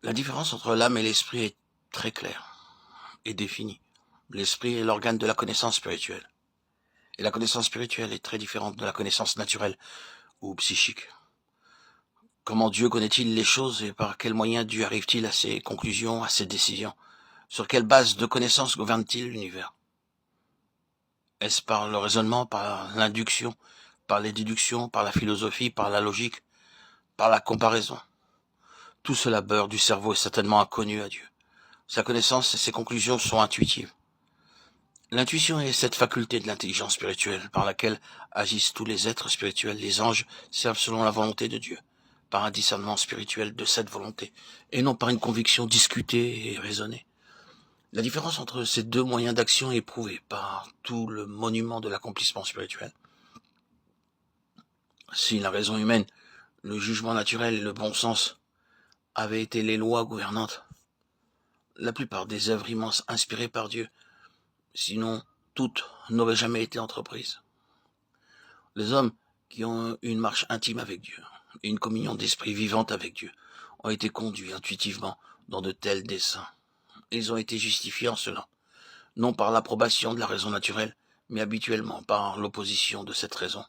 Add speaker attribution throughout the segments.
Speaker 1: La différence entre l'âme et l'esprit est très claire et définie. L'esprit est l'organe de la connaissance spirituelle. Et la connaissance spirituelle est très différente de la connaissance naturelle ou psychique. Comment Dieu connaît-il les choses et par quels moyens Dieu arrive-t-il à ses conclusions, à ses décisions? Sur quelle base de connaissance gouverne-t-il l'univers? Est-ce par le raisonnement, par l'induction, par les déductions, par la philosophie, par la logique, par la comparaison? Tout ce labeur du cerveau est certainement inconnu à Dieu. Sa connaissance et ses conclusions sont intuitives. L'intuition est cette faculté de l'intelligence spirituelle par laquelle agissent tous les êtres spirituels. Les anges servent selon la volonté de Dieu, par un discernement spirituel de cette volonté, et non par une conviction discutée et raisonnée. La différence entre ces deux moyens d'action est prouvée par tout le monument de l'accomplissement spirituel. Si la raison humaine, le jugement naturel et le bon sens avaient été les lois gouvernantes, la plupart des œuvres immenses inspirées par Dieu, sinon toutes, n'auraient jamais été entreprises. Les hommes qui ont une marche intime avec Dieu et une communion d'esprit vivante avec Dieu ont été conduits intuitivement dans de tels desseins. Ils ont été justifiés en cela, non par l'approbation de la raison naturelle, mais habituellement par l'opposition de cette raison.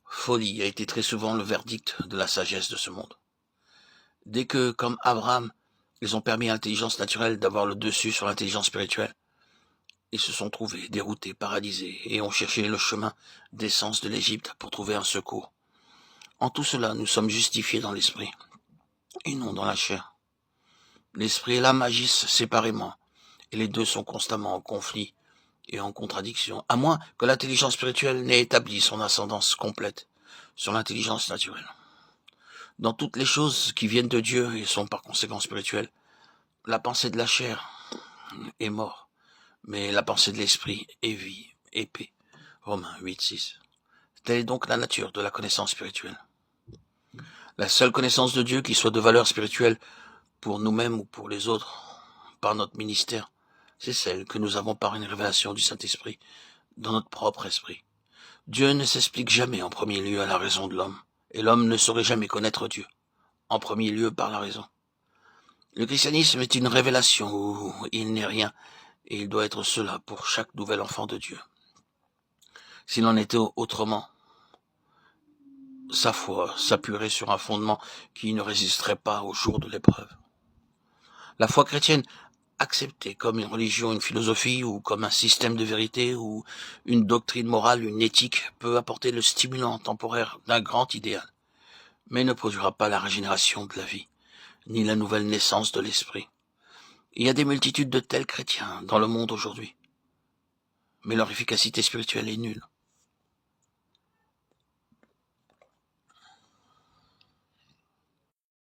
Speaker 1: Folie a été très souvent le verdict de la sagesse de ce monde. Dès que, comme Abraham, ils ont permis à l'intelligence naturelle d'avoir le dessus sur l'intelligence spirituelle, ils se sont trouvés déroutés, paralysés, et ont cherché le chemin des sens de l'Égypte pour trouver un secours. En tout cela, nous sommes justifiés dans l'esprit, et non dans la chair. L'esprit et l'âme agissent séparément, et les deux sont constamment en conflit et en contradiction, à moins que l'intelligence spirituelle n'ait établi son ascendance complète sur l'intelligence naturelle. Dans toutes les choses qui viennent de Dieu et sont par conséquent spirituelles, la pensée de la chair est mort, mais la pensée de l'esprit est vie et paix. Romains 8:6. Telle est donc la nature de la connaissance spirituelle. La seule connaissance de Dieu qui soit de valeur spirituelle pour nous-mêmes ou pour les autres, par notre ministère, c'est celle que nous avons par une révélation du Saint-Esprit, dans notre propre esprit. Dieu ne s'explique jamais en premier lieu à la raison de l'homme, et l'homme ne saurait jamais connaître Dieu, en premier lieu par la raison. Le christianisme est une révélation où il n'est rien, et il doit être cela pour chaque nouvel enfant de Dieu. S'il en était autrement, sa foi s'appuierait sur un fondement qui ne résisterait pas au jour de l'épreuve. La foi chrétienne, acceptée comme une religion, une philosophie, ou comme un système de vérité, ou une doctrine morale, une éthique, peut apporter le stimulant temporaire d'un grand idéal, mais ne produira pas la régénération de la vie, ni la nouvelle naissance de l'esprit. Il y a des multitudes de tels chrétiens dans le monde aujourd'hui, mais leur efficacité spirituelle est nulle.